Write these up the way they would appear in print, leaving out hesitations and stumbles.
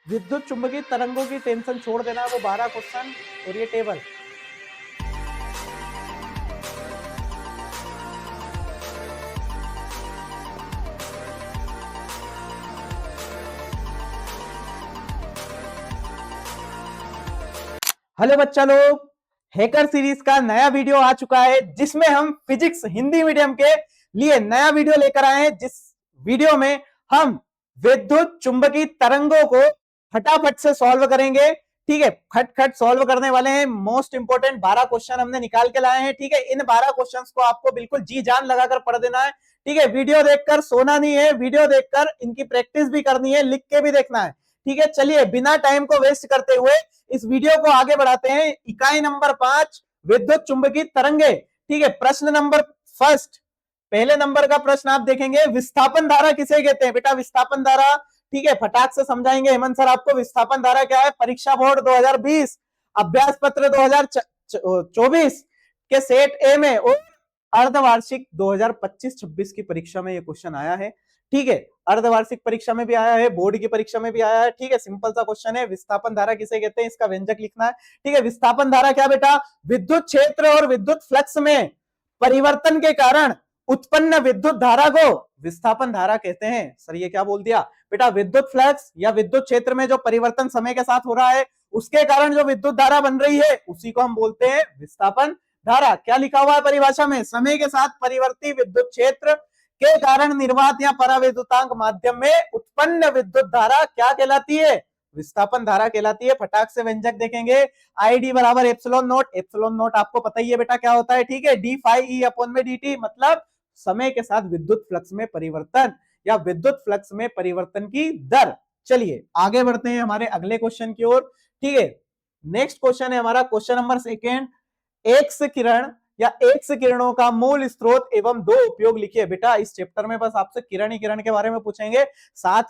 विद्युत चुंबकीय तरंगों की टेंशन छोड़ देना, वो 12 क्वेश्चन और ये टेबल। हेलो बच्चा लोग, हैकर सीरीज का नया वीडियो आ चुका है जिसमें हम फिजिक्स हिंदी मीडियम के लिए नया वीडियो लेकर आए हैं। जिस वीडियो में हम विद्युत चुंबकीय तरंगों को फटाफट से सॉल्व करेंगे। ठीक है, खट खट सॉल्व करने वाले हैं। मोस्ट इंपोर्टेंट 12 क्वेश्चन हमने निकाल के लाए हैं। ठीक है, इन 12 क्वेश्चंस को आपको बिल्कुल जी जान लगाकर पढ़ देना है। ठीक है, वीडियो देखकर सोना नहीं है, वीडियो देखकर इनकी प्रैक्टिस भी करनी है, लिख के भी देखना है। ठीक है, चलिए बिना टाइम को वेस्ट करते हुए इस वीडियो को आगे बढ़ाते हैं। इकाई नंबर 5, विद्युत चुंबकीय तरंगे। ठीक है, प्रश्न नंबर फर्स्ट, पहले नंबर का प्रश्न आप देखेंगे, विस्थापन धारा किसे कहते हैं? बेटा विस्थापन धारा, ठीक है, फटाक से समझाएंगे हेमंत सर आपको। विस्थापन धारा क्या है? परीक्षा बोर्ड 2020 अभ्यास पत्र 2024 के सेट ए में और अर्धवार्षिक 2025-26 की परीक्षा में यह क्वेश्चन आया है। ठीक है, अर्धवार्षिक परीक्षा में भी आया है, बोर्ड की परीक्षा में भी आया है। ठीक है, सिंपल सा क्वेश्चन है, विस्थापन धारा किसे कहते हैं, इसका व्यंजक लिखना है। ठीक है, विस्थापन धारा क्या बेटा? विद्युत क्षेत्र और विद्युत फ्लक्स में परिवर्तन के कारण उत्पन्न विद्युत धारा को विस्थापन धारा कहते हैं। सर ये क्या बोल दिया बेटा? विद्युत फ्लक्स या विद्युत क्षेत्र में जो परिवर्तन समय के साथ हो रहा है उसके कारण जो विद्युत धारा बन रही है उसी को हम बोलते हैं विस्थापन धारा। क्या लिखा हुआ है परिभाषा में? समय के साथ परिवर्ती विद्युत क्षेत्र के कारण निर्वात या परावैद्युतांक माध्यम में उत्पन्न विद्युत धारा क्या कहलाती है? विस्थापन धारा कहलाती है। फटाक से व्यंजक देखेंगे, आईडी बराबर एप्सिलॉन नोट। एप्सिलॉन नोट आपको पता ही है बेटा क्या होता है। ठीक है, डी फाई ई अपॉन में dt, मतलब समय के साथ विद्युत फ्लक्स में परिवर्तन या विद्युत फ्लक्स में परिवर्तन की दर। चलिए आगे बढ़ते हैं हमारे अगले क्वेश्चन की ओर। ठीक है, नेक्स्ट क्वेश्चन है हमारा क्वेश्चन नंबर सेकेंड, एक्स किरण या एक्स किरणों का मूल स्रोत एवं दो उपयोग लिखिए। बेटा इस चैप्टर में बस आपसे किरण ही किरण के बारे में पूछेंगे। 7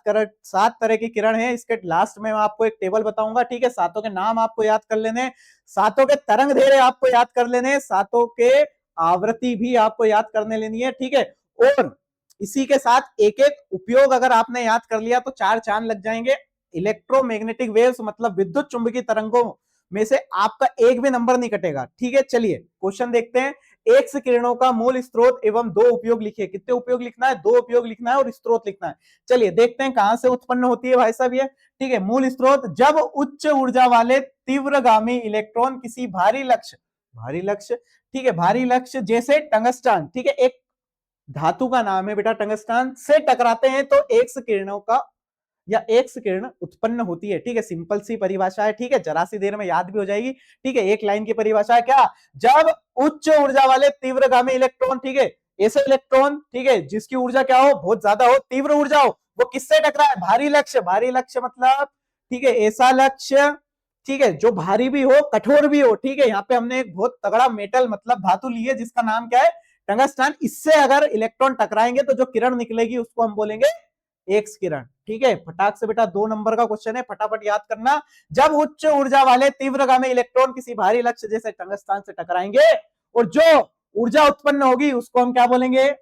तरह की किरण है। इसके लास्ट में मैं आपको एक टेबल बताऊंगा। ठीक है, सातों के नाम आपको याद कर लेने, सातों के तरंग धेरे आपको याद कर लेने, सातों के आवृत्ति भी आपको याद करने लेनी है। ठीक है, और इसी के साथ एक एक उपयोग अगर आपने याद कर लिया तो 4 चांद लग जाएंगे। इलेक्ट्रोमैग्नेटिक वेव्स मतलब विद्युत चुंबकीय तरंगों में से आपका एक भी नंबर नहीं कटेगा। ठीक है, चलिए क्वेश्चन देखते हैं। एक्स किरणों का मूल स्रोत एवं दो उपयोग लिखिए। कितने उपयोग लिखना है? 2 उपयोग लिखना है और स्रोत लिखना है। चलिए देखते हैं कहां से उत्पन्न होती है भाई साहब ये। ठीक है, मूल स्रोत, जब उच्च ऊर्जा वाले तीव्रगामी इलेक्ट्रॉन किसी भारी लक्ष्य, ठीक है, भारी लक्ष्य जैसे टंगस्टन, ठीक है, एक धातु का नाम है बेटा टंगस्टन, से टकराते हैं तो एक्स किरणों का या एक्स किरण उत्पन्न होती है। ठीक है, सिंपल सी परिभाषा है। ठीक है, जरा सी देर में याद भी हो जाएगी। ठीक है, एक लाइन की परिभाषा है क्या? जब उच्च ऊर्जा वाले तीव्रगामी इलेक्ट्रॉन, ठीक है, ऐसे इलेक्ट्रॉन, ठीक है, जिसकी ऊर्जा क्या हो? बहुत ज्यादा हो, तीव्र ऊर्जा हो, वो किससे टकराए? भारी लक्ष्य। भारी लक्ष्य मतलब, ठीक है, ऐसा लक्ष्य, ठीक है, जो भारी भी हो कठोर भी हो। ठीक है, यहाँ पे हमने एक बहुत तगड़ा मेटल मतलब धातु ली है जिसका नाम क्या है? टंगस्टन। इससे अगर इलेक्ट्रॉन टकराएंगे तो जो किरण निकलेगी उसको हम बोलेंगे एक्स किरण। ठीक है, फटाक से बेटा 2 नंबर का क्वेश्चन है, फटाफट याद करना। जब उच्च ऊर्जा वाले तीव्रगामी इलेक्ट्रॉन किसी भारी लक्ष्य जैसे टंगस्टन से टकराएंगे और जो ऊर्जा उत्पन्न होगी उसको हम क्या बोलेंगे?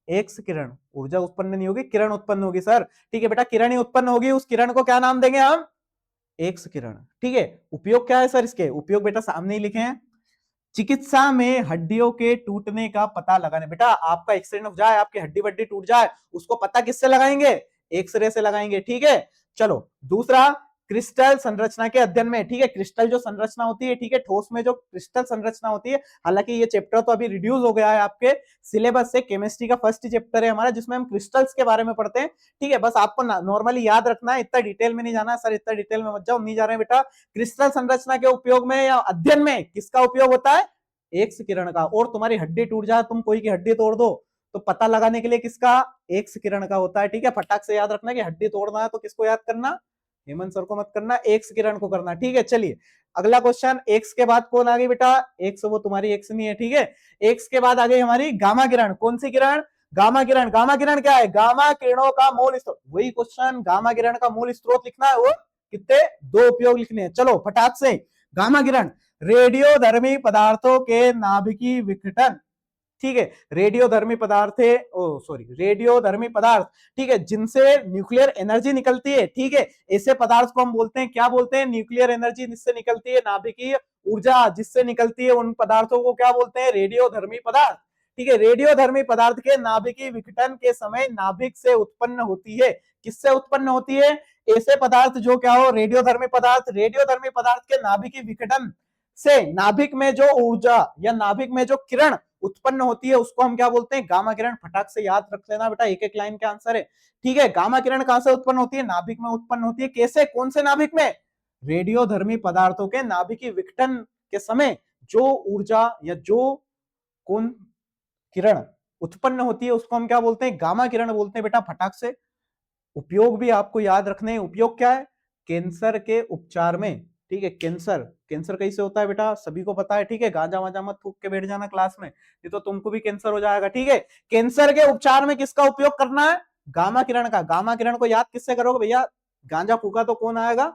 एक्स किरण। ऊर्जा उत्पन्न नहीं होगी, किरण उत्पन्न होगी सर। ठीक है बेटा, किरण ही उत्पन्न होगी, उस किरण को क्या नाम देंगे हम? एक्स किरण। ठीक है, उपयोग क्या है सर इसके? उपयोग बेटा सामने ही लिखे हैं। चिकित्सा में हड्डियों के टूटने का पता लगाने। बेटा आपका एक्सीडेंट हो जाए, आपकी हड्डी वड्डी टूट जाए, उसको पता किससे लगाएंगे? एक्सरे से लगाएंगे। ठीक है, चलो दूसरा, क्रिस्टल संरचना के अध्ययन में। ठीक है, क्रिस्टल जो संरचना होती है, ठीक है, ठोस में जो क्रिस्टल संरचना होती है, हालांकि ये चैप्टर तो अभी रिड्यूस हो गया है आपके सिलेबस से, केमिस्ट्री का फर्स्ट चैप्टर है हमारा जिसमें हम क्रिस्टल्स के बारे में पढ़ते हैं। ठीक है, बस आपको नॉर्मली याद रखना है, इतना डिटेल में नहीं जाना। सर इतना डिटेल में मत जाओ, नहीं जा रहे हैं बेटा। क्रिस्टल संरचना के उपयोग में या अध्ययन में किसका उपयोग होता है? एक्स किरण का। और तुम्हारी हड्डी टूट जाए, तुम कोई की हड्डी तोड़ दो, तो पता लगाने के लिए किसका? एक्स किरण का होता है। ठीक है, फटाक से याद रखना कि हड्डी तोड़ना है तो किसको याद करना? हेमंत सर को मत करना, एक्स किरण को करना। ठीक है, चलिए अगला क्वेश्चन। एक्स के बाद कौन आ गई बेटा? एक्स, वो तुम्हारी एक्स नहीं है। ठीक है, एक्स के बाद आ गई हमारी गामा किरण। कौन सी किरण? गामा किरण। गामा किरण क्या है? गामा किरणों का मूल स्रोत। वही क्वेश्चन, गामा किरण का मूल स्रोत लिखना है, वो कितने? 2 उपयोग लिखने हैं। चलो फटाक से, गामा किरण रेडियोधर्मी पदार्थों के नाभिकीय विघटन, ठीक है। रेडियोधर्मी पदार्थ है, रेडियोधर्मी पदार्थ, ठीक है, जिनसे न्यूक्लियर एनर्जी निकलती है, ठीक है, ऐसे पदार्थ को हम बोलते हैं, क्या बोलते हैं, न्यूक्लियर एनर्जी जिससे निकलती है, नाभिकीय ऊर्जा जिससे निकलती है, उन पदार्थों को क्या बोलते हैं, रेडियोधर्मी पदार्थ, ठीक है। रेडियोधर्मी पदार्थ के नाभिकीय विघटन के समय नाभिक से उत्पन्न होती है, किससे उत्पन्न होती है, ऐसे पदार्थ जो क्या हो, रेडियोधर्मी पदार्थ, रेडियोधर्मी पदार्थ के नाभिकीय विघटन से नाभिक में जो ऊर्जा या नाभिक में जो किरण उत्पन्न होती है उसको हम क्या बोलते हैं, गामा किरण। फटाक से याद रख लेना बेटा, एक एक लाइन के आंसर है, ठीक है। गामा किरण कहां से उत्पन्न होती है, नाभिक में उत्पन्न होती है। कैसे, कौन से नाभिक में, रेडियोधर्मी पदार्थों के नाभिकीय विघटन के समय जो ऊर्जा या जो कौन किरण उत्पन्न होती है उसको हम क्या बोलते हैं, गामा किरण बोलते हैं बेटा। फटाक से उपयोग भी आपको याद रखने, उपयोग क्या है, कैंसर के उपचार में, ठीक है। कैंसर, कैंसर कैसे होता है बेटा, सभी को पता है, ठीक है। गांजा वाजा मत फूक के बैठ जाना क्लास में, ये तो तुमको भी कैंसर हो जाएगा, ठीक है। कैंसर के उपचार में किसका उपयोग करना है, गामा किरण का। गामा किरण को याद किससे करोगे भैया, गांजा फूका तो कौन आएगा,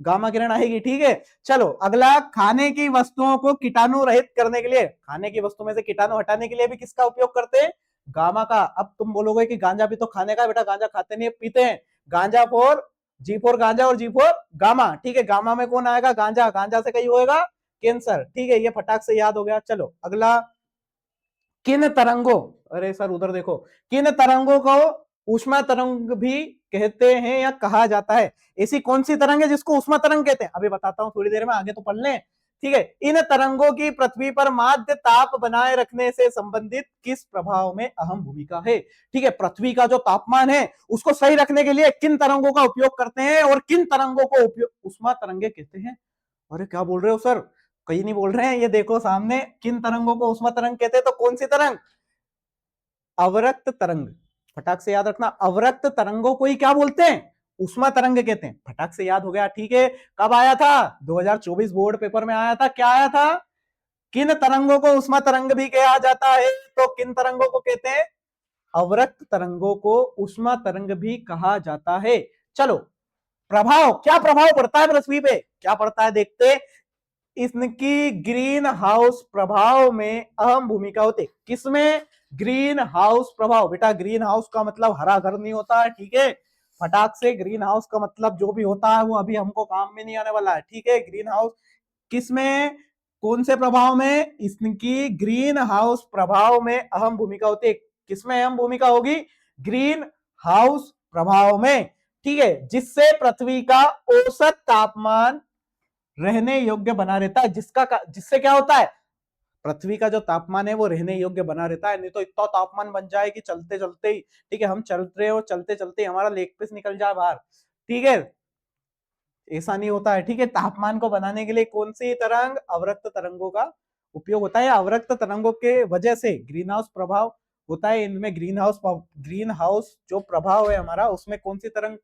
गामा किरण आएगी, ठीक है। चलो अगला, खाने की वस्तुओं को कीटाणु रहित करने के लिए, खाने की वस्तु में से कीटाणु हटाने के लिए भी किसका उपयोग करते हैं, गामा का। अब तुम बोलोगे कि गांजा भी तो खाने का, बेटा गांजा खाते नहीं, पीते हैं। गांजा फॉर जी फॉर गांजा और जी फॉर गामा, ठीक है। गामा में कौन आएगा, गांजा, गांजा से कहीं होएगा कैंसर, ठीक है। ये फटाक से याद हो गया। चलो अगला, किन तरंगों, अरे सर उधर देखो, किन तरंगों को ऊष्मा तरंग भी कहते हैं या कहा जाता है, ऐसी कौन सी तरंग है जिसको ऊष्मा तरंग कहते हैं, अभी बताता हूं थोड़ी देर में, आगे तो पढ़ लें, ठीक है। इन तरंगों की पृथ्वी पर माध्य ताप बनाए रखने से संबंधित किस प्रभाव में अहम भूमिका है, ठीक है। पृथ्वी का जो तापमान है उसको सही रखने के लिए किन तरंगों का उपयोग करते हैं और किन तरंगों को उपयोग ऊष्मा तरंगे कहते हैं। अरे क्या बोल रहे हो सर, कहीं नहीं बोल रहे हैं, ये देखो सामने, किन तरंगों को ऊष्मा तरंग कहते हैं, तो कौन सी तरंग, अवरक्त तरंग। फटाक से याद रखना, अवरक्त तरंगों को ही क्या बोलते हैं, ऊष्मा तरंग कहते हैं। फटाक से याद हो गया, ठीक है। कब आया था, 2024 बोर्ड पेपर में आया था, क्या आया था, किन तरंगों को ऊष्मा तरंग भी कहा जाता है, तो किन तरंगों को कहते हैं, अवरक्त तरंगों को ऊष्मा तरंग भी कहा जाता है। चलो, प्रभाव, क्या प्रभाव पड़ता है पृथ्वी पे, क्या पड़ता है देखते, इसकी ग्रीन हाउस प्रभाव में अहम भूमिका होती है। किसमें, ग्रीन हाउस प्रभाव, बेटा ग्रीन हाउस का मतलब हरा घर नहीं होता है, ठीक है। फटाक से, ग्रीन हाउस का मतलब जो भी होता है वो अभी हमको काम में नहीं आने वाला है, ठीक है। ग्रीन हाउस किसमें, कौन से प्रभाव में, इसकी ग्रीन हाउस प्रभाव में अहम भूमिका होती है। किसमें अहम भूमिका होगी, ग्रीन हाउस प्रभाव में, ठीक है, जिससे पृथ्वी का औसत तापमान रहने योग्य बना रहता है, जिससे क्या होता है, पृथ्वी का जो तापमान है वो रहने योग्य बना रहता है। नहीं तो इतना तापमान बन जाए कि चलते चलते ही, ठीक है, हम चल रहे हो, चलते चलते हमारा लेग पीस निकल जाए बाहर, ठीक है, ऐसा नहीं होता है, ठीक है। तापमान को बनाने के लिए कौन सी तरंग, अवरक्त तरंगों का उपयोग होता है। अवरक्त तरंगों के वजह से ग्रीन हाउस प्रभाव होता है, इनमें ग्रीन हाउस जो प्रभाव है हमारा, उसमें कौन सी तरंग,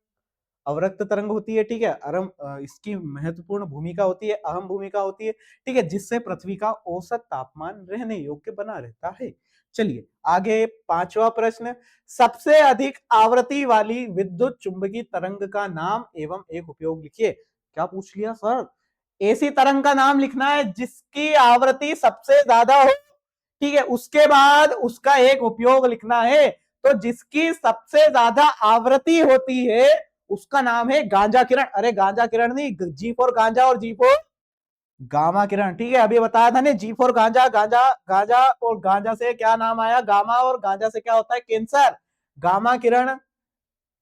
अवरक्त तरंग होती है, ठीक है। इसकी महत्वपूर्ण भूमिका होती है, अहम भूमिका होती है, ठीक है, जिससे पृथ्वी का औसत तापमान रहने योग्य बना रहता है। चलिए आगे, पांचवा प्रश्न, सबसे अधिक आवृत्ति वाली विद्युत चुंबकीय तरंग का नाम एवं एक उपयोग लिखिए। क्या पूछ लिया सर, ऐसी तरंग का नाम लिखना है जिसकी आवृत्ति सबसे ज्यादा हो, ठीक है, उसके बाद उसका एक उपयोग लिखना है। तो जिसकी सबसे ज्यादा आवृत्ति होती है उसका नाम है गांजा किरण। अरे गांजा किरण नहीं, जी फॉर गांजा और जी फॉर गामा किरण, ठीक है। अभी बताया था ना, जी फॉर गांजा, गांजा गांजा, और गांजा से क्या नाम आया, गामा, और गांजा से क्या होता है, कैंसर। गामा किरण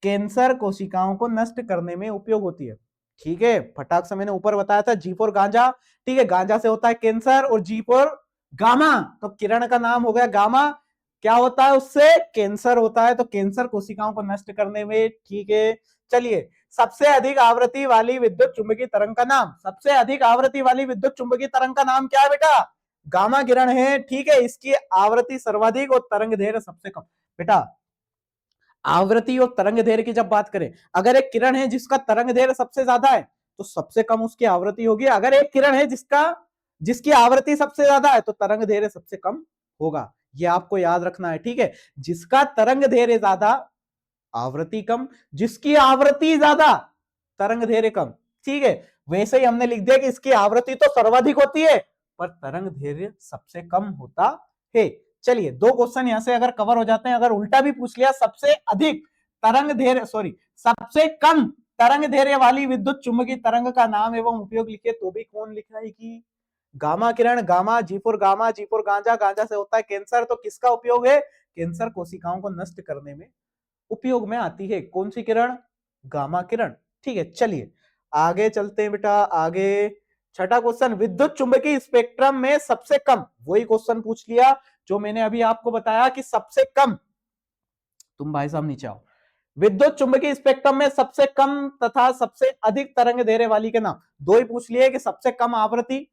कैंसर कोशिकाओं को नष्ट करने में उपयोग होती है, ठीक है। फटाक से मैंने ऊपर बताया था, जी फॉर गांजा, ठीक है, गांजा से होता है कैंसर, और जी फॉर गामा, तो किरण का नाम हो गया गामा, क्या होता है उससे, कैंसर होता है, तो कैंसर कोशिकाओं को नष्ट करने में, ठीक है। चलिए, सबसे अधिक आवृत्ति वाली विद्युत चुंबकीय तरंग का नाम, सबसे अधिक आवृत्ति वाली विद्युत चुंबकीय तरंग का नाम क्या है बेटा, गामा किरण है, ठीक है। इसकी आवृत्ति सर्वाधिक और तरंग दैर्घ्य सबसे कम। बेटा आवृत्ति और तरंग दैर्घ्य की जब बात करें, अगर एक किरण है जिसका तरंग दैर्घ्य सबसे ज्यादा है तो सबसे कम उसकी आवृत्ति होगी। अगर एक किरण है जिसकी आवृत्ति सबसे ज्यादा है तो तरंग दैर्घ्य सबसे कम होगा, ये आपको याद रखना है, ठीक है। जिसका तरंग दैर्घ्य ज्यादा, आवृत्ति कम, जिसकी आवृत्ति ज्यादा, तरंग दैर्घ्य कम, ठीक है। वैसे ही हमने लिख दिया कि इसकी आवृत्ति तो सर्वाधिक होती है पर तरंग दैर्घ्य सबसे कम होता है। चलिए 2 क्वेश्चन यहां से अगर कवर हो जाते हैं। अगर उल्टा भी पूछ लिया, सबसे अधिक तरंग धैर्य सबसे कम तरंग धैर्य वाली विद्युत चुंबकीय तरंग का नाम एवं उपयोग लिखे तो भी कौन लिखाएगी? गामा किरण, gamma, G for ganja, ganja से होता है कैंसर, तो किसका उपयोग है? कैंसर कोशिकाओं को नष्ट करने में उपयोग में आती है कौन सी किरण? गामा किरण। ठीक है, चलिए आगे चलते हैं बेटा। आगे छठा क्वेश्चन, विद्युत चुंबकीय स्पेक्ट्रम में सबसे कम, वही क्वेश्चन पूछ लिया जो मैंने अभी आपको बताया कि सबसे कम, तुम भाई साहब नीचे आओ, विद्युत चुंबकीय स्पेक्ट्रम में सबसे कम तथा सबसे अधिक तरंग धैर्य वाली के नाम। दो ही पूछ लिए कि सबसे कम आवृत्ति,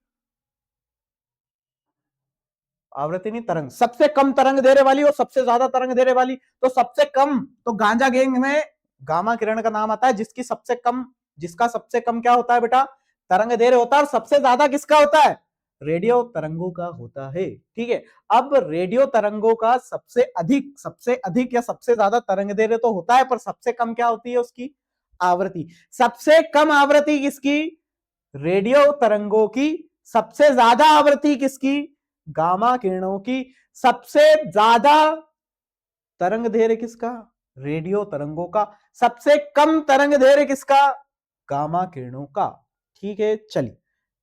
आवृत्ति नहीं तरंग, सबसे कम तरंग धैर्य वाली और सबसे ज्यादा तरंग धैर्य वाली। तो सबसे कम, तो गांजा गैंग में गामा किरण का नाम आता है, जिसकी सबसे कम, जिसका सबसे कम क्या होता है बेटा? तरंग धैर्य होता है। और सबसे ज्यादा किसका होता है? रेडियो तरंगों का होता है। ठीक है, अब रेडियो तरंगों का सबसे अधिक या सबसे ज्यादा तरंग दैर्घ्य तो होता है, पर सबसे कम क्या होती है उसकी? आवृत्ति। सबसे कम आवृत्ति किसकी? रेडियो तरंगों की। सबसे ज्यादा आवृत्ति किसकी? गामा किरणों की। सबसे ज्यादा तरंग दैर्घ्य किसका? रेडियो तरंगों का। सबसे कम तरंग दैर्घ्य किसका? गामा किरणों का। ठीक है, चलिए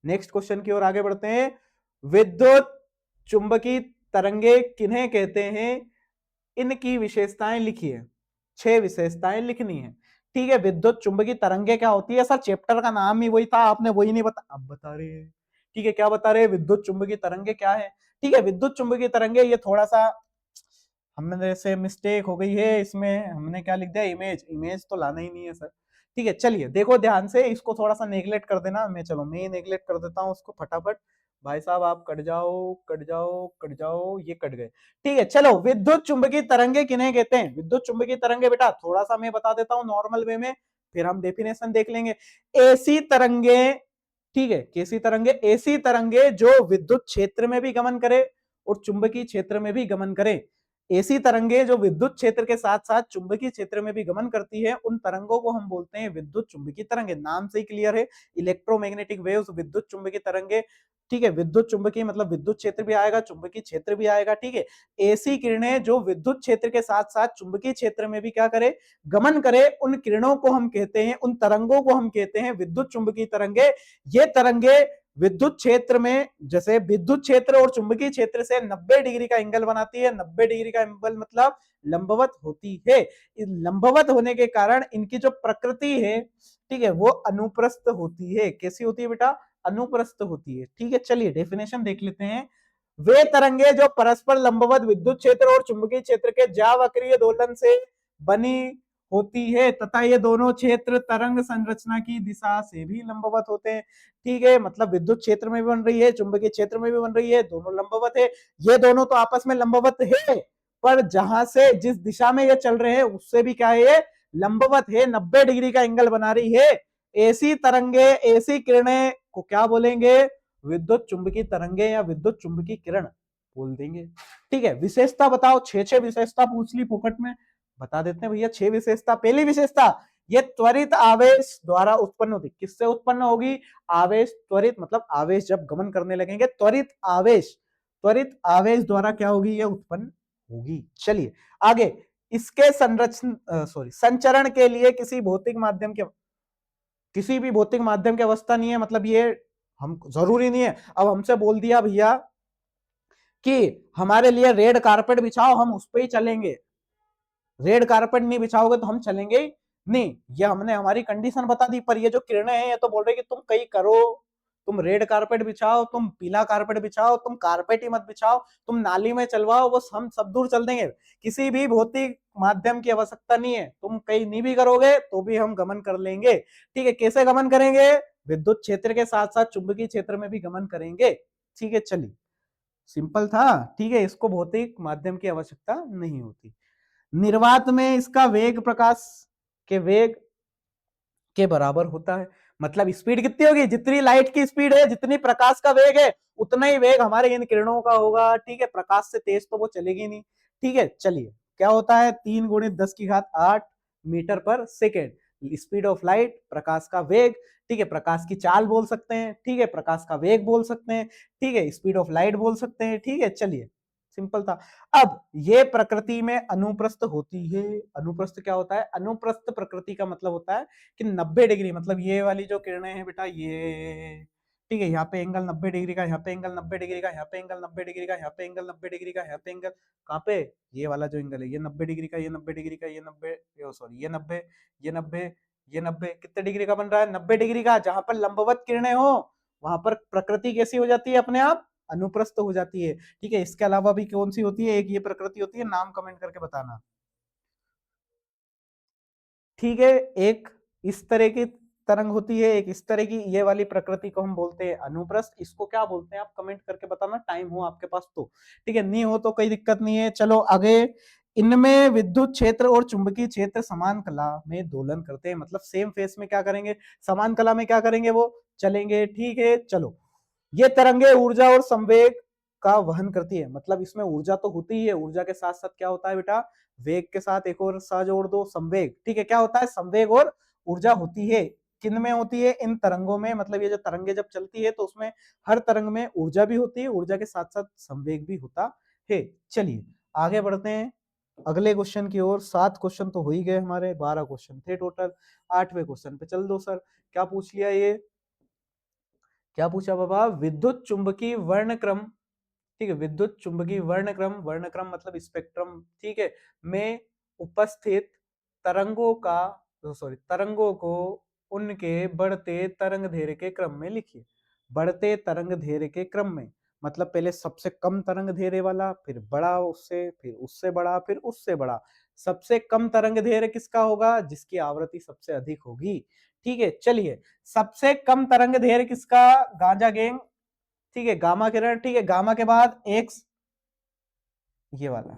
नेक्स्ट क्वेश्चन की ओर आगे बढ़ते हैं। विद्युत चुंबकीय तरंगे किन्हें कहते हैं? इनकी विशेषताएं लिखिए। 6 विशेषताएं लिखनी है। ठीक है, विद्युत चुंबकीय तरंगे क्या होती है? सर चैप्टर का नाम ही वही था, आपने वही नहीं बता, अब बता रहे हैं। ठीक है, क्या बता रहे हैं? विद्युत चुंबकीय तरंगे क्या है? ठीक है, विद्युत चुंबकीय तरंगे, ये थोड़ा सा हमने से मिस्टेक हो गई है, इसमें हमने क्या लिख दिया? इमेज। इमेज तो लाना ही नहीं है सर। ठीक है, चलिए देखो ध्यान से, इसको थोड़ा सा नेग्लेक्ट कर देना। मैं नेग्लेक्ट कर देता हूँ उसको फटाफट। भाई साहब आप कट जाओ, कट जाओ, कट जाओ, ये कट गए। ठीक है, चलो विद्युत चुंबकीय तरंगे किन्हें कहते हैं? विद्युत चुंबकीय तरंगे बेटा थोड़ा सा मैं बता देता हूँ नॉर्मल वे में, फिर हम डेफिनेशन देख लेंगे। एसी तरंगे, ठीक है, कैसी तरंगे? एसी तरंगे जो विद्युत क्षेत्र में भी गमन करे और चुंबकीय क्षेत्र में भी गमन करे। ऐसी तरंगे जो विद्युत क्षेत्र के साथ साथ चुंबकीय क्षेत्र में भी गमन करती है, उन तरंगों को हम बोलते हैं विद्युत चुंबकीय तरंगे। नाम से ही क्लियर है, इलेक्ट्रोमैग्नेटिक वेव्स, विद्युत चुंबकीय तरंगे। ठीक है, विद्युत चुंबकीय मतलब विद्युत क्षेत्र भी आएगा, चुंबकीय क्षेत्र भी आएगा। ठीक है, ऐसी किरणें जो विद्युत क्षेत्र के साथ साथ चुंबकीय क्षेत्र में भी क्या करे? गमन करे, उन किरणों को हम कहते हैं, उन तरंगों को हम कहते हैं विद्युत चुंबकीय तरंगे। ये तरंगे विद्युत क्षेत्र में, जैसे विद्युत क्षेत्र और चुंबकीय क्षेत्र से 90 डिग्री का एंगल बनाती है। 90 डिग्री का एंगल मतलब लंबवत होती है। इस लंबवत होने के कारण इनकी जो प्रकृति है, ठीक है, वो अनुप्रस्थ होती है। कैसी होती है बेटा? अनुप्रस्थ होती है। ठीक है, चलिए डेफिनेशन देख लेते हैं। वे तरंगे जो परस्पर लंबवत विद्युत क्षेत्र और चुंबकीय क्षेत्र के ज्यावक्रीय दोलन से बनी होती है तथा ये दोनों क्षेत्र तरंग संरचना की दिशा से भी लंबवत होते हैं। ठीक है, मतलब विद्युत क्षेत्र में भी बन रही है, चुंबकीय क्षेत्र में भी बन रही है, दोनों लंबवत है। ये दोनों तो आपस में लंबवत है, पर जहां से, जिस दिशा में ये चल रहे हैं उससे भी क्या है? ये लंबवत है, 90 डिग्री का एंगल बना रही है। ऐसी तरंगे, ऐसी किरणें को क्या बोलेंगे? विद्युत चुंबकीय तरंगे या विद्युत चुंबकीय किरण बोल देंगे। ठीक है, विशेषता बताओ। 6 विशेषता पूछ ली फोकट में, बता देते हैं भैया 6 विशेषता। पहली विशेषता, ये त्वरित आवेश द्वारा उत्पन्न होती। किससे उत्पन्न होगी? आवेश त्वरित, मतलब आवेश जब गमन करने लगेंगे, त्वरित आवेश, त्वरित आवेश द्वारा क्या होगी? ये उत्पन्न होगी। चलिए आगे, इसके संचरण के लिए किसी भौतिक माध्यम के, किसी भी भौतिक माध्यम की अवस्था नहीं है। मतलब ये हम जरूरी नहीं है, अब हमसे बोल दिया भैया कि हमारे लिए रेड कारपेट बिछाओ, हम उस पर ही चलेंगे। रेड कारपेट नहीं बिछाओगे तो हम चलेंगे नहीं, ये हमने हमारी कंडीशन बता दी। पर ये जो किरणें हैं, ये तो बोल रहे कि तुम कहीं करो, तुम रेड कारपेट बिछाओ, तुम पीला कारपेट बिछाओ, तुम कारपेट ही मत बिछाओ, तुम नाली में चलवाओ, बस हम सब दूर चल देंगे। किसी भी भौतिक माध्यम की आवश्यकता नहीं है, तुम कहीं नहीं भी करोगे तो भी हम गमन कर लेंगे। ठीक है, कैसे गमन करेंगे? विद्युत क्षेत्र के साथ साथ चुंबकीय क्षेत्र में भी गमन करेंगे। ठीक है, चलिए सिंपल था। ठीक है, इसको भौतिक माध्यम की आवश्यकता नहीं होती। निर्वात में इसका वेग प्रकाश के वेग के बराबर होता है। मतलब स्पीड कितनी होगी? जितनी लाइट की स्पीड है, जितनी प्रकाश का वेग है, उतना ही वेग हमारे इन किरणों का होगा। ठीक है, प्रकाश से तेज तो वो चलेगी नहीं। ठीक है, चलिए क्या होता है? 3 × 10⁸ मीटर पर सेकेंड स्पीड ऑफ लाइट, प्रकाश का वेग। ठीक है, प्रकाश की चाल बोल सकते हैं। ठीक है, प्रकाश का वेग बोल सकते हैं। ठीक है, स्पीड ऑफ लाइट बोल सकते हैं। ठीक है, चलिए सिंपल था। अब ये प्रकृति में अनुप्रस्थ होती है। अनुप्रस्थ क्या होता है? अनुप्रस्थ प्रकृति का मतलब होता है कि 90 डिग्री, मतलब ये वाली जो किरणें हैं बेटा, ये ठीक है, यहाँ पे एंगल 90 डिग्री का, यहाँ पे एंगल 90 डिग्री का, यहाँ पे एंगल 90 डिग्री का, यहाँ पे एंगल 90 डिग्री का, यहाँ पे एंगल कहाँ पे, ये वाला जो एंगल है ये 90 डिग्री का, ये 90 डिग्री का, ये 90, सॉरी ये 90, ये 90, ये 90 कितने डिग्री का बन रहा है? 90 डिग्री का। जहां पर लंबवत किरणें हो वहां पर प्रकृति कैसी हो जाती है? अपने आप अनुप्रस्थ हो जाती है। ठीक है, इसके अलावा भी कौन सी होती है? एक ये प्रकृति होती है, नाम कमेंट करके बताना। ठीक है, एक इस तरह की तरंग होती है, एक इस तरह की, ये वाली प्रकृति को हम बोलते हैं अनुप्रस्थ। इसको क्या बोलते हैं आप कमेंट करके बताना, टाइम हो आपके पास तो। ठीक है, नहीं हो तो कोई दिक्कत नहीं है। चलो आगे, इनमें विद्युत क्षेत्र और चुंबकीय क्षेत्र समान कला में दोलन करते हैं, मतलब सेम फेस में क्या करेंगे? समान कला में क्या करेंगे? वो चलेंगे। ठीक है, चलो, ये तरंगे ऊर्जा और संवेग का वहन करती है, मतलब इसमें ऊर्जा तो होती ही है, ऊर्जा के साथ साथ क्या होता है बेटा? वेग के साथ एक और सा जोड़ दो, संवेग। ठीक है, क्या होता है? संवेग और ऊर्जा होती है। किन में होती है? इन तरंगों में, मतलब ये जो तरंगे जब चलती है तो उसमें हर तरंग में ऊर्जा भी होती है, ऊर्जा के साथ साथ संवेग भी होता है। चलिए आगे बढ़ते हैं अगले क्वेश्चन की ओर। 7 क्वेश्चन तो हो ही गए हमारे, 12 क्वेश्चन थे टोटल। 8वें क्वेश्चन पे चल दो। सर क्या पूछ लिया? ये क्या पूछा बाबा? विद्युत चुंबकीय वर्णक्रम। ठीक है, विद्युत चुंबकीय वर्णक्रम, वर्णक्रम मतलब स्पेक्ट्रम, ठीक है, में उपस्थित तरंगों का, सॉरी, तरंगों को उनके बढ़ते तरंग दैर्ध्य के क्रम में लिखिए। बढ़ते तरंग दैर्ध्य के क्रम में मतलब पहले सबसे कम तरंग दैर्ध्य वाला, फिर बड़ा उससे, फिर उससे बड़ा, फिर उससे बड़ा। सबसे कम तरंग दैर्ध्य किसका होगा? जिसकी आवृत्ति सबसे अधिक होगी। ठीक है, चलिए, सबसे कम तरंग दैर्ध्य किसका? गांजा गैंग। ठीक है, गामा किरण। ठीक है, गामा के बाद एक्स, ये वाला।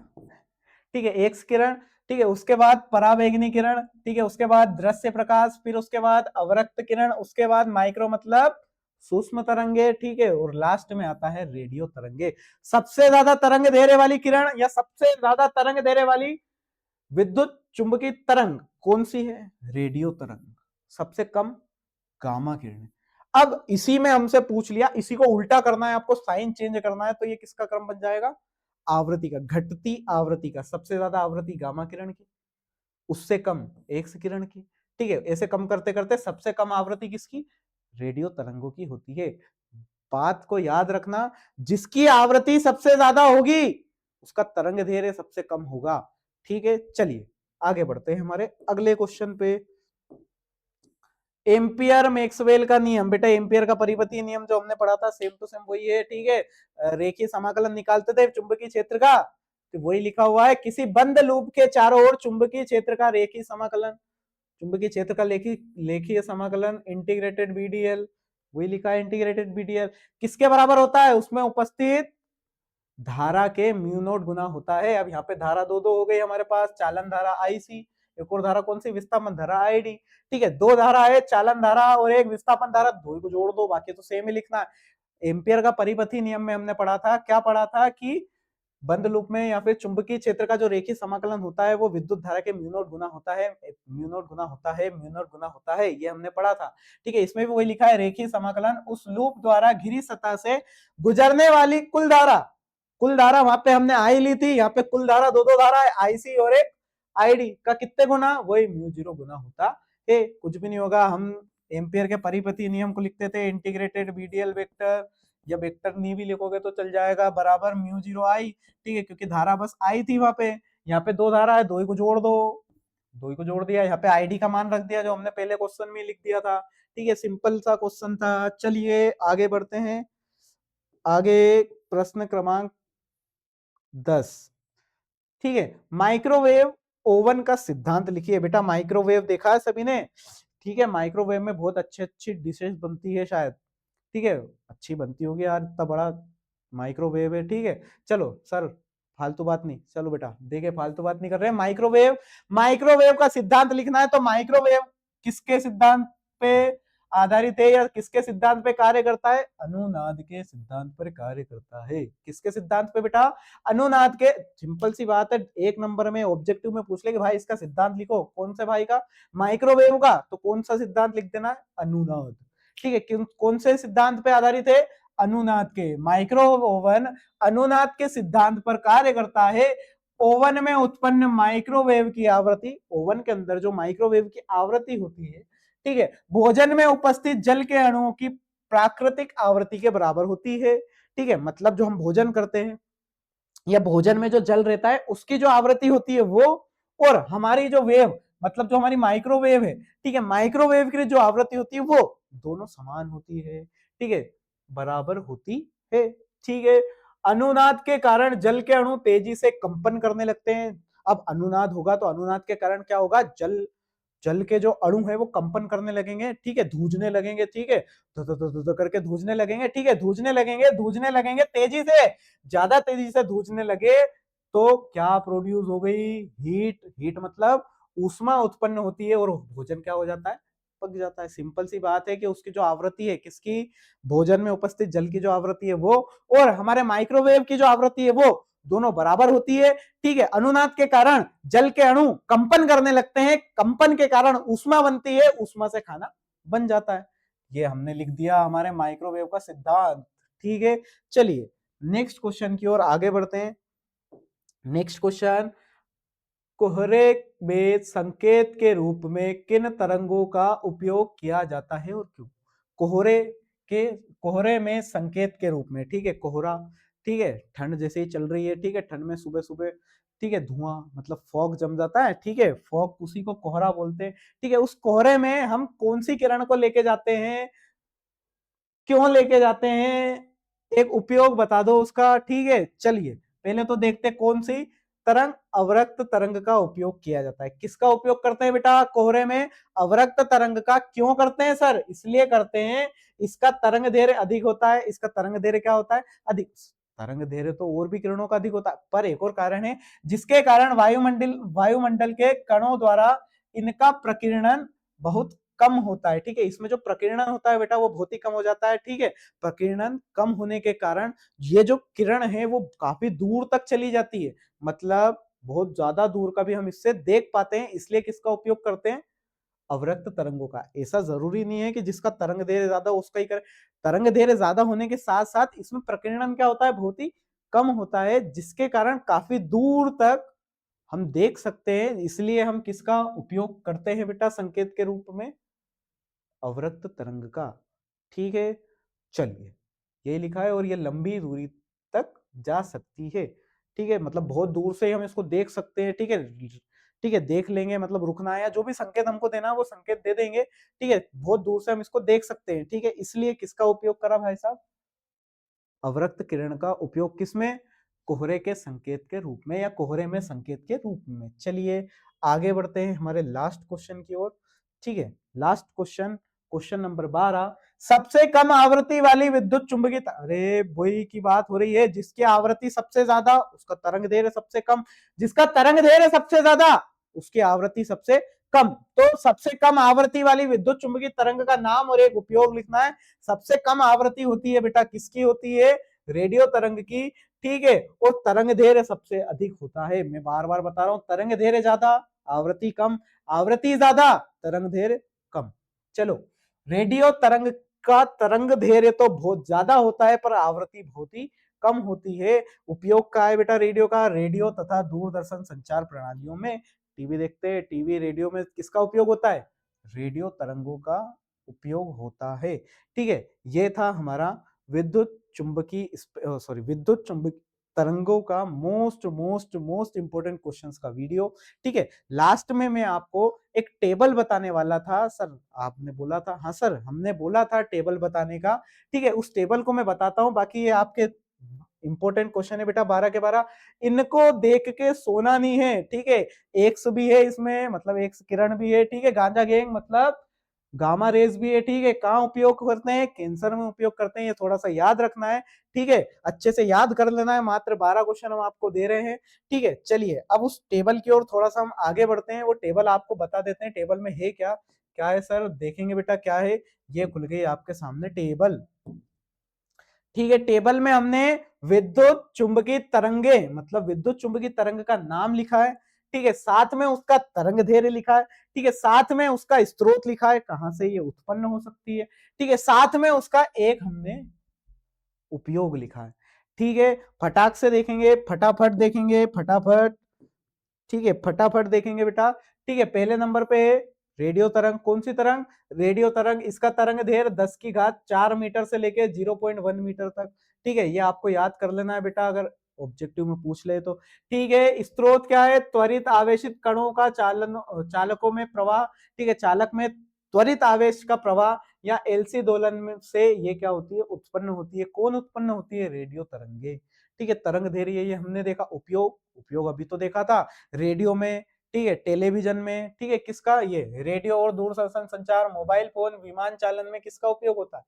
ठीक है, एक्स किरण। ठीक है, उसके बाद पराबैंगनी किरण। ठीक है, उसके बाद दृश्य प्रकाश, फिर उसके बाद अवरक्त किरण, उसके बाद माइक्रो मतलब सूक्ष्म तरंगे। ठीक है, और लास्ट में आता है रेडियो तरंगे। सबसे ज्यादा तरंग दैर्ध्य वाली किरण या सबसे ज्यादा तरंग दैर्ध्य वाली विद्युत चुंबकीय तरंग कौन सी है? रेडियो तरंग। सबसे कम गामा किरण। अब इसी में हमसे पूछ लिया, इसी को उल्टा करना है आपको, साइन चेंज करना है, तो ये किसका क्रम बन जाएगा? आवृत्ति का, घटती आवृत्ति का। सबसे ज्यादा आवृत्ति गामा किरण की, उससे कम एक्स किरण की। ठीक है, ऐसे कम करते करते सबसे कम आवृत्ति किसकी? रेडियो तरंगों की होती है। बात को याद रखना, जिसकी आवृत्ति सबसे ज्यादा होगी उसका तरंग दैर्ध्य सबसे कम होगा। ठीक है, चलिए आगे बढ़ते हैं हमारे अगले क्वेश्चन पे। एम्पियर मैक्सवेल का नियम, बेटा एम्पियर का परिपथीय नियम जो हमने पढ़ा था सेम टू सेम वही है। ठीक है, रेखीय समाकलन निकालते थे चुंबकीय क्षेत्र का, तो वही लिखा हुआ है, किसी बंद लूप के चारों ओर चुंबकीय क्षेत्र का रेखीय समाकलन, चुंबकीय क्षेत्र का लेखीय समाकलन इंटीग्रेटेड बीडीएल, वही लिखा है इंटीग्रेटेड बीडीएल। किसके बराबर होता है? उसमें उपस्थित धारा के म्यू नोट गुना होता है। अब यहाँ पे धारा दो दो हो गई हमारे पास, चालन धारा आईसी, एक और धारा कौन सी? विस्थापन धारा आईडी। ठीक है, दो धारा है, चालन धारा और एक विस्थापन धारा, दो को जोड़ दो, बाकी तो सेम ही लिखना है। एम्पियर का परिपथी नियम में हमने पढ़ा था, क्या पढ़ा था? कि बंद लूप में या फिर चुंबकीय क्षेत्र का जो रेखीय समाकलन होता है वो विद्युत धारा के म्यू नोट गुना होता है, म्यू नोट गुना होता है, म्यू नोट गुना होता है, ये हमने पढ़ा था। ठीक है, इसमें भी वही लिखा है, रेखीय समाकलन उस लूप द्वारा घिरी सतह से गुजरने वाली कुल धारा, कुल धारा वहां पे हमने आई ली थी, यहाँ पे कुल धारा दो दो धारा है, आईसी और एक आईडी का कितने गुना? वही म्यू जीरो गुना होता है। कुछ भी नहीं होगा, हम एम्पियर के परिपथी नियम को लिखते थे इंटीग्रेटेड बीडीएल वेक्टर, या वेक्टर नहीं भी लिखोगे तो चल जाएगा, बराबर म्यू जीरो आई। ठीक है, क्योंकि धारा बस आई थी वहां पे, यहाँ पे दो धारा है, दो ही को जोड़ दो, दो ही को जोड़ दिया, यहाँ पे आईडी का मान रख दिया जो हमने पहले क्वेश्चन में लिख दिया था। ठीक है, सिंपल सा क्वेश्चन था। चलिए आगे बढ़ते हैं, आगे प्रश्न क्रमांक 10। ठीक है, माइक्रोवेव ओवन का सिद्धांत लिखिए। बेटा माइक्रोवेव देखा है सभी ने? ठीक है, माइक्रोवेव में बहुत अच्छी अच्छी डिशेस बनती है शायद। ठीक है, अच्छी बनती होगी यार, इतना बड़ा माइक्रोवेव है। ठीक है, चलो सर फालतू बात नहीं, चलो बेटा देखे फालतू बात नहीं कर रहे हैं। माइक्रोवेव, माइक्रोवेव का सिद्धांत लिखना है, तो माइक्रोवेव किसके सिद्धांत पे आधारित है या किसके सिद्धांत पे कार्य करता है? अनुनाद के सिद्धांत पर कार्य करता है। किसके सिद्धांत पे बेटा? अनुनाद के। सिंपल सी बात है, एक नंबर में ऑब्जेक्टिव में पूछ ले कि भाई इसका सिद्धांत लिखो, कौन से भाई का? माइक्रोवेव का, तो कौन सा सिद्धांत लिख देना है? अनुनाद। ठीक है, कौन से सिद्धांत पे आधारित है? अनुनाद के। माइक्रोवेव ओवन अनुनाद के सिद्धांत पर कार्य करता है। ओवन में उत्पन्न माइक्रोवेव की आवृत्ति, ओवन के अंदर जो माइक्रोवेव की आवृत्ति होती है, ठीक है, भोजन में उपस्थित जल के अणुओं की प्राकृतिक आवृत्ति के बराबर होती है। ठीक है, मतलब जो हम भोजन करते हैं या भोजन में जो जल रहता है उसकी जो आवृत्ति होती है वो, और हमारी जो वेव मतलब जो हमारी माइक्रोवेव है, ठीक है, माइक्रोवेव की जो आवृत्ति होती है वो दोनों समान होती है, ठीक है, बराबर होती है। ठीक है, अनुनाद के कारण जल के अणु तेजी से कंपन करने लगते हैं। अब अनुनाद होगा तो अनुनाद के कारण क्या होगा, जल जल के जो अणु है वो कंपन करने लगेंगे, ठीक है, धूजने लगेंगे, ठीक है, तो करके धूजने लगेंगे, ठीक है, धूजने लगेंगे तेजी से, ज्यादा तेजी से धूजने लगे तो क्या प्रोड्यूस हो गई, हीट। हीट मतलब ऊष्मा उत्पन्न होती है और भोजन क्या हो जाता है, पक जाता है। सिंपल सी बात है कि उसकी जो आवृत्ति है, किसकी, भोजन में उपस्थित जल की जो आवृत्ति है वो, और हमारे माइक्रोवेव की जो आवृत्ति है वो दोनों बराबर होती है। ठीक है, अनुनाद के कारण जल के अणु कंपन करने लगते हैं, कंपन के कारण ऊष्मा बनती है, ऊष्मा से खाना बन जाता है। ये हमने लिख दिया हमारे माइक्रोवेव का सिद्धांत। ठीक है, चलिए नेक्स्ट क्वेश्चन की ओर आगे बढ़ते हैं। नेक्स्ट क्वेश्चन, कोहरे में संकेत के रूप में किन तरंगों का उपयोग किया जाता है और क्यों? कोहरे के, कोहरे में संकेत के रूप में, ठीक है, कोहरा, ठीक है, ठंड जैसे ही चल रही है, ठीक है, ठंड में सुबह सुबह, ठीक है, धुआं मतलब फॉग जम जाता है, ठीक है, फॉग उसी को कोहरा बोलते हैं। ठीक है, उस कोहरे में हम कौन सी किरण को लेके जाते हैं, क्यों लेके जाते हैं, एक उपयोग बता दो उसका। ठीक है, चलिए पहले तो देखते हैं कौन सी तरंग, अवरक्त तरंग का उपयोग किया जाता है। किसका उपयोग करते हैं बेटा कोहरे में, अवरक्त तरंग का। क्यों करते हैं सर, इसलिए करते हैं इसका तरंग दैर्घ्य अधिक होता है। इसका तरंग दैर्घ्य क्या होता है, अधिक। तरंग दैर्घ्य तो और भी किरणों का अधिक होता है, पर एक और कारण है जिसके कारण वायुमंडल के कणों द्वारा इनका प्रकीर्णन बहुत कम होता है। ठीक है, इसमें जो प्रकीर्णन होता है बेटा वो बहुत ही कम हो जाता है। ठीक है, प्रकीर्णन कम होने के कारण ये जो किरण है वो काफी दूर तक चली जाती है, मतलब बहुत ज्यादा दूर का भी हम इससे देख पाते हैं, इसलिए किसका उपयोग करते हैं, अवरक्त तरंगों का। ऐसा जरूरी नहीं है कि जिसका तरंग दैर्घ्य ज्यादा उसका ही करे। तरंग दैर्घ्य ज्यादा होने के साथ साथ इसमें प्रकीर्णन क्या होता है, बहुत ही कम होता है, जिसके कारण काफी दूर तक हम देख सकते हैं। इसलिए हम किसका उपयोग करते हैं बेटा संकेत के रूप में, अवरक्त तरंग का। ठीक है, चलिए ये लिखा है और ये लंबी दूरी तक जा सकती है। ठीक है, मतलब बहुत दूर से हम इसको देख सकते हैं। ठीक है, ठीक है, देख लेंगे मतलब रुकना है या जो भी संकेत हमको देना है वो संकेत दे देंगे। ठीक है, बहुत दूर से हम इसको देख सकते हैं। ठीक है, इसलिए किसका उपयोग करा भाई साहब, अवरक्त किरण का उपयोग किसमें, कोहरे के संकेत के रूप में या कोहरे में संकेत के रूप में। चलिए आगे बढ़ते हैं हमारे लास्ट क्वेश्चन की ओर। ठीक है, लास्ट क्वेश्चन, क्वेश्चन नंबर 12, सबसे कम आवृत्ति वाली विद्युत चुंबकीय, अरे वही की बात हो रही है, जिसकी आवृत्ति सबसे ज्यादा उसका तरंग दैर्घ्य सबसे कम, जिसका तरंग दैर्घ्य सबसे ज्यादा उसकी आवृत्ति सबसे कम। तो सबसे कम आवृत्ति वाली विद्युत चुंबकीय तरंग का नाम और एक उपयोग लिखना है। सबसे कम आवृत्ति होती है बेटा किसकी होती है, रेडियो तरंग की। ठीक है, और तरंग दैर्घ्य सबसे अधिक होता है। मैं बार बार बता रहा हूं, तरंग दैर्घ्य ज्यादा, आवृत्ति कम, आवृत्ति ज्यादा, तरंग दैर्घ्य कम। चलो, रेडियो तरंग का तरंग दैर्घ्य तो बहुत ज्यादा होता है पर आवृत्ति बहुत ही कम होती है। उपयोग का है बेटा रेडियो का, रेडियो तथा दूरदर्शन संचार प्रणालियों में, टीवी देखते हैं, टीवी रेडियो में किसका उपयोग होता है, रेडियो तरंगों का उपयोग होता है। ठीक है, ये था हमारा विद्युत चुंबकीय विद्युत चुंबकीय तरंगों का most most most important questions का वीडियो। ठीक है, लास्ट में मैं आपको एक टेबल बताने वाला था सर, आपने बोला था, हाँ सर हमने बोला था टेबल बताने का। ठीक है, उस टेबल को मैं बताता हूं, बाकी ये आपके इंपॉर्टेंट क्वेश्चन है बेटा 12 के 12, इनको देख के सोना नहीं है। ठीक है, एक्स भी है इसमें, मतलब एक्स किरण भी है। ठीक है, गांजा गैंग मतलब गामा रेज भी है। ठीक है, कहाँ उपयोग करते हैं, कैंसर में उपयोग करते हैं, ये थोड़ा सा याद रखना है। ठीक है, अच्छे से याद कर लेना है, मात्र 12 क्वेश्चन हम आपको दे रहे हैं। ठीक है, चलिए अब उस टेबल की ओर थोड़ा सा हम आगे बढ़ते हैं, वो टेबल आपको बता देते हैं टेबल में है क्या। क्या है सर, देखेंगे बेटा क्या है, ये खुल गई आपके सामने टेबल। ठीक है, टेबल में हमने विद्युत चुंबकीय तरंगे मतलब विद्युत चुंबकीय तरंग का नाम लिखा है। ठीक है, साथ में उसका तरंग दैर्घ्य लिखा है। ठीक है, साथ में उसका स्रोत लिखा है, कहां से ये उत्पन्न हो सकती है। ठीक है, साथ में उसका एक हमने उपयोग लिखा है। ठीक है, फटाक से देखेंगे, फटाफट देखेंगे, फटाफट। ठीक है, फटाफट देखेंगे बेटा। ठीक है, पहले नंबर पे है रेडियो तरंग। कौन सी तरंग? रेडियो तरंग। इसका तरंग दैर्घ्य 10 की घात 4 मीटर से लेके 0.1 मीटर तक। ठीक है, ये आपको याद कर लेना है बेटा, अगर ऑब्जेक्टिव में पूछ ले तो। ठीक है, स्रोत क्या है? त्वरित आवेशित कणों का चालकों में प्रवाह। ठीक है, चालक में त्वरित आवेश का प्रवाह या एलसी दोलन में से ये क्या होती है? उत्पन्न होती है। कौन उत्पन्न होती है? रेडियो तरंगे। ठीक है, तरंग दैर्घ्य ये हमने देखा। उपयोग, उपयोग अभी तो देखा था रेडियो में। ठीक है, टेलीविजन में। ठीक है, किसका? ये रेडियो और दूरदर्शन संचार, मोबाइल फोन, विमान चालन में किसका उपयोग होता है?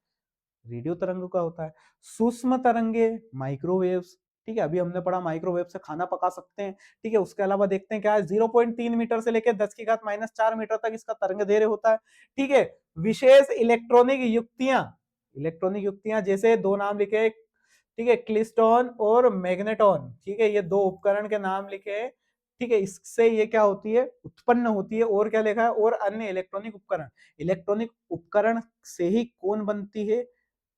रेडियो तरंगों का होता है। सूक्ष्म तरंगे, माइक्रोवेव्स। ठीक है, अभी हमने पढ़ा माइक्रोवेव से खाना पका सकते हैं। ठीक है, उसके अलावा देखते हैं क्या है, 0.3 मीटर से लेकर 10 की घात -4 मीटर तक इसका तरंग दैर्घ्य होता है। ठीक है, विशेष इलेक्ट्रॉनिक युक्तियां, इलेक्ट्रॉनिक युक्तियां जैसे दो नाम लिखे। ठीक है, क्लिस्टोन और मैग्नेटोन। ठीक है, ये दो उपकरण के नाम लिखे हैं। ठीक है, इससे ये क्या होती है? उत्पन्न होती है। और क्या लिखा है? और अन्य इलेक्ट्रॉनिक उपकरण। इलेक्ट्रॉनिक उपकरण से ही कौन बनती है?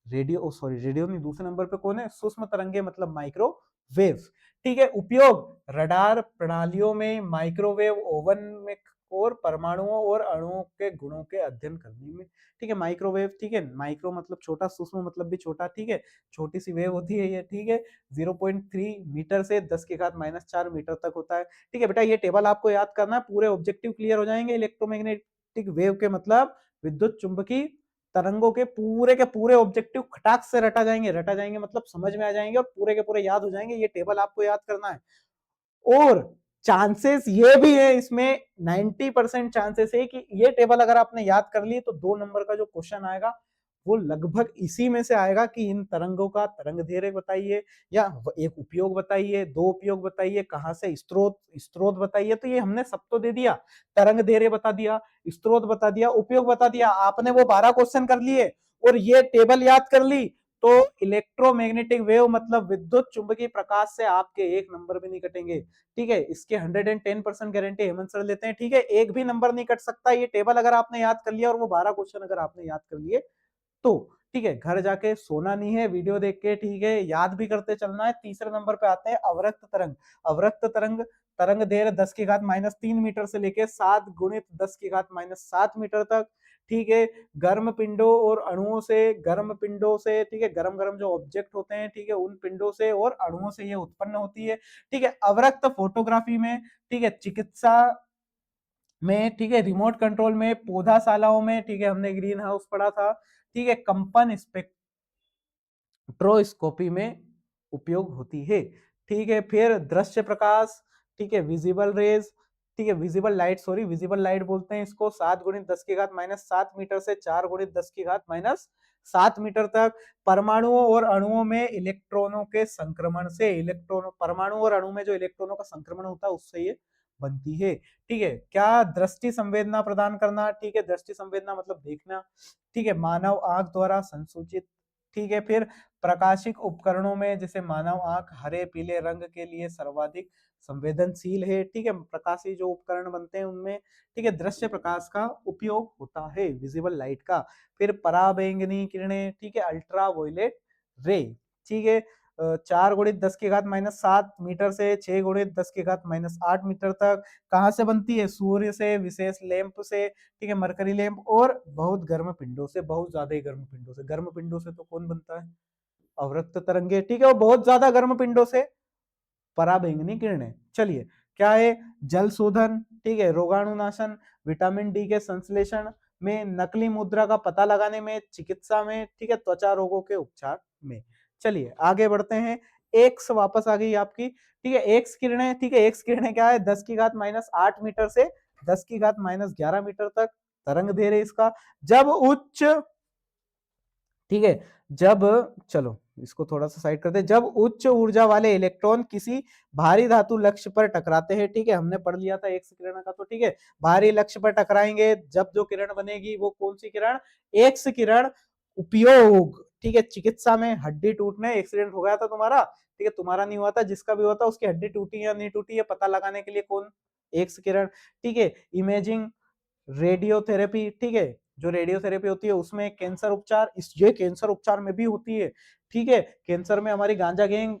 रेडियो, सॉरी रेडियो नहीं, दूसरे नंबर पे कौन है? सूक्ष्म तरंगे मतलब माइक्रोवेव। ठीक है, उपयोग रडार प्रणालियों में, माइक्रोवेव ओवन में और परमाणुओं और अणुओं के गुणों के अध्ययन करने में। ठीक है, माइक्रोवेव। ठीक है, माइक्रो मतलब छोटा, सूक्ष्म मतलब भी छोटा। ठीक है, छोटी सी वेव होती है ये। ठीक है, 0.3 मीटर से 10 की घात -4 मीटर तक होता है। ठीक है बेटा, ये टेबल आपको याद करना है, पूरे ऑब्जेक्टिव क्लियर हो जाएंगे। इलेक्ट्रोमैग्नेटिक वेव के मतलब विद्युत चुंबकीय तरंगों के पूरे ऑब्जेक्टिव खटाक से रटा जाएंगे मतलब समझ में आ जाएंगे और पूरे के पूरे याद हो जाएंगे। ये टेबल आपको याद करना है। और चांसेस ये भी है इसमें, 90% चांसेस है कि ये टेबल अगर आपने याद कर ली तो 2 नंबर का जो क्वेश्चन आएगा वो लगभग इसी में से आएगा कि इन तरंगों का तरंग दैर्घ्य बताइए, या एक उपयोग बताइए, दो उपयोग बताइए, कहां से स्रोत, स्रोत बताइए। तो ये हमने सब तो दे दिया, तरंग दैर्घ्य बता दिया, स्रोत बता दिया, उपयोग बता दिया। आपने वो 12 क्वेश्चन कर लिए और ये टेबल याद कर ली, तो इलेक्ट्रोमैग्नेटिक वेव मतलब विद्युत चुंबकीय प्रकाश से आपके एक नंबर भी नहीं कटेंगे। ठीक है, इसके 110% गारंटी हेमंत सर लेते हैं। ठीक है, एक भी नंबर नहीं कट सकता। ये टेबल अगर आपने याद कर लिया और वो 12 क्वेश्चन अगर आपने याद कर लिए तो ठीक है, घर जाके सोना नहीं है, वीडियो देख के ठीक है याद भी करते चलना है। तीसरे नंबर पे आते हैं अवरक्त तरंग। अवरक्त तरंग, तरंग दैर्घ्य 10 की घात -3 मीटर से लेके 7 गुणित 10 की घात -7 मीटर तक। ठीक है, गर्म पिंडों और अणुओं से, गर्म पिंडों से, ठीक है, गर्म गर्म जो ऑब्जेक्ट होते हैं, ठीक है, उन पिंडों से और अणुओं से ये उत्पन्न होती है। ठीक है, अवरक्त फोटोग्राफी में, ठीक है, चिकित्सा में, ठीक है, रिमोट कंट्रोल में, पौधाशालाओं में, ठीक है, हमने ग्रीन हाउस पढ़ा था। ठीक है, कंपन स्पेक्ट्रोस्कोपी में उपयोग होती है। ठीक है, फिर दृश्य प्रकाश, ठीक है, विजिबल रेज, ठीक है, visible light, sorry visible light बोलते हैं इसको, 7 गुणित 10 की घात -7 मीटर से 4 गुणित 10 की घात -7 मीटर तक। परमाणुओं और अणुओं में इलेक्ट्रॉनों के संक्रमण से, इलेक्ट्रॉनों, परमाणु और अणु में जो इलेक्ट्रॉनों का संक्रमण होता है उससे ये बनती है। ठीक है, क्या? दृष्टि संवेदना प्रदान करना। ठीक है, दृष्टि संवेदना मतलब देखना। ठीक है, मानव आंख द्वारा संसूचित। ठीक है, फिर प्रकाशिक उपकरणों में जैसे मानव आंख हरे पीले रंग के लिए सर्वाधिक संवेदनशील है। ठीक है, प्रकाशी जो उपकरण बनते हैं उनमें, ठीक है, दृश्य प्रकाश का उपयोग होता है, विजिबल लाइट का। फिर पराबैंगनी किरणें, ठीक है, अल्ट्रा वायलेट रे। ठीक है, 4 गुणित 10 की घात -7 मीटर से 6 गुणित 10 की घात -8 मीटर तक। कहां से बनती है? सूर्य से, विशेष लैंप से, ठीक है, मरकरी लैंप और बहुत गर्म पिंडों से, बहुत ज्यादा ही गर्म पिंडों से। गर्म पिंडों से तो कौन बनता है? अवरक्त तरंगे। ठीक है, और बहुत ज्यादा गर्म पिंडों से पराबैंगनी किरणें। चलिए, क्या है? जल शोधन, ठीक है, रोगाणुनाशन, विटामिन डी के संश्लेषण में, नकली मुद्रा का पता लगाने में, चिकित्सा में, ठीक है, त्वचा रोगों के उपचार में। चलिए आगे बढ़ते हैं। एक्स वापस आ गई आपकी। ठीक है, एक्स किरणें, ठीक है, एक्स किरणें क्या है? 10 की घात -8 मीटर से 10 की घात -11 मीटर तक तरंग दे रहे इसका। जब उच्च, ठीक है, जब, चलो इसको थोड़ा सा साइड करते हैं। जब उच्च ऊर्जा वाले इलेक्ट्रॉन किसी भारी धातु लक्ष्य पर टकराते हैं, ठीक है, हमने पढ़ लिया था एक्स किरण का, तो ठीक है, भारी लक्ष्य पर टकराएंगे जब जो किरण बनेगी वो कौन सी किरण? एक्स किरण। उपयोग, ठीक है, चिकित्सा में, हड्डी टूटने, एक्सीडेंट हो गया था तुम्हारा, ठीक है, तुम्हारा नहीं हुआ था, जिसका भी हुआ था उसकी हड्डी टूटी या नहीं टूटी, ये पता लगाने के लिए कौन? एक्स किरण। ठीक है, इमेजिंग, रेडियोथेरेपी, ठीक है, जो रेडियोथेरेपी होती है उसमें कैंसर उपचार, ये कैंसर उपचार में भी होती है। ठीक है, कैंसर में हमारी गांजा गैंग,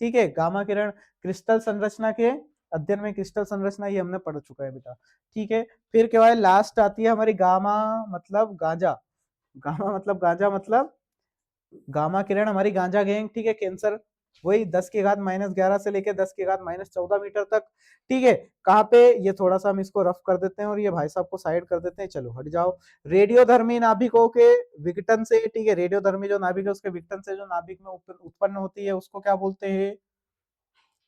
ठीक है, गामा किरण क्रिस्टल संरचना के अध्ययन में, क्रिस्टल संरचना ये हमने पढ़ चुका है बेटा। ठीक है, फिर क्या है, लास्ट आती है हमारी गामा मतलब गांजा, गामा मतलब गांजा मतलब गामा किरण हमारी गांजा गैंग। ठीक है, कैंसर वही 10⁻⁻11 से लेके 10⁻14 मीटर तक। ठीक है, कहाँ पे, ये थोड़ा सा हम इसको रफ कर देते हैं और ये भाई साहब को साइड कर देते हैं, चलो हट जाओ। रेडियोधर्मी नाभिकों के विघटन से, ठीक है, रेडियोधर्मी जो नाभिक है उसके विघटन से जो नाभिक में उत्पन्न होती है उसको क्या बोलते हैं,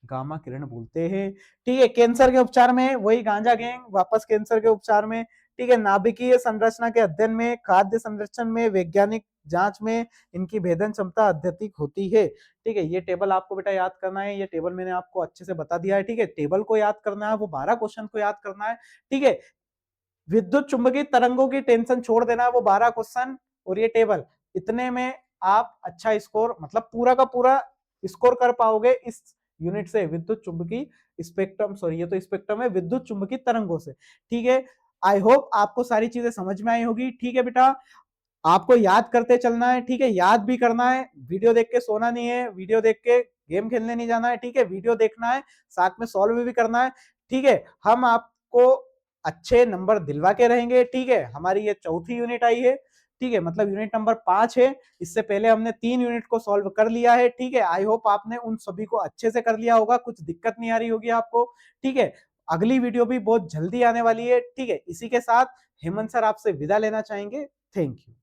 गामा किरण बोलते हैं। ठीक है, कैंसर के उपचार में वही गांजा गैंग, वापस कैंसर के उपचार में, ठीक है, नाभिकीय संरचना के अध्ययन में, खाद्य संरक्षण में, वैज्ञानिक जांच में इनकी भेदन क्षमता अत्यधिक होती है। ठीक है, ये टेबल आपको बेटा याद करना है, ये टेबल मैंने आपको अच्छे से बता दिया है। ठीक है, टेबल को याद करना है, वो 12 क्वेश्चन को याद करना है। ठीक है, विद्युत चुंबकीय तरंगों की टेंशन छोड़ देना है, वो 12 क्वेश्चन और ये टेबल, इतने में आप अच्छा स्कोर मतलब पूरा का पूरा स्कोर कर पाओगे इस यूनिट से, विद्युत चुंबकीय स्पेक्ट्रम, सॉरी ये तो स्पेक्ट्रम है, विद्युत चुंबकीय तरंगों से। ठीक है, आई होप आपको सारी चीजें समझ में आई होगी। ठीक है बेटा, आपको याद करते चलना है। ठीक है, याद भी करना है, वीडियो देख के सोना नहीं है, वीडियो देख के गेम खेलने नहीं जाना है। ठीक है, वीडियो देखना है, साथ में सॉल्व भी करना है। ठीक है, हम आपको अच्छे नंबर दिलवा के रहेंगे। ठीक है, हमारी ये चौथी यूनिट आई है। ठीक है, मतलब यूनिट नंबर 5 है, इससे पहले हमने 3 यूनिट को सॉल्व कर लिया है। ठीक है, आई होप आपने उन सभी को अच्छे से कर लिया होगा, कुछ दिक्कत नहीं आ रही होगी आपको। ठीक है, अगली वीडियो भी बहुत जल्दी आने वाली है। ठीक है, इसी के साथ हेमंत सर आपसे विदा लेना चाहेंगे। Thank you.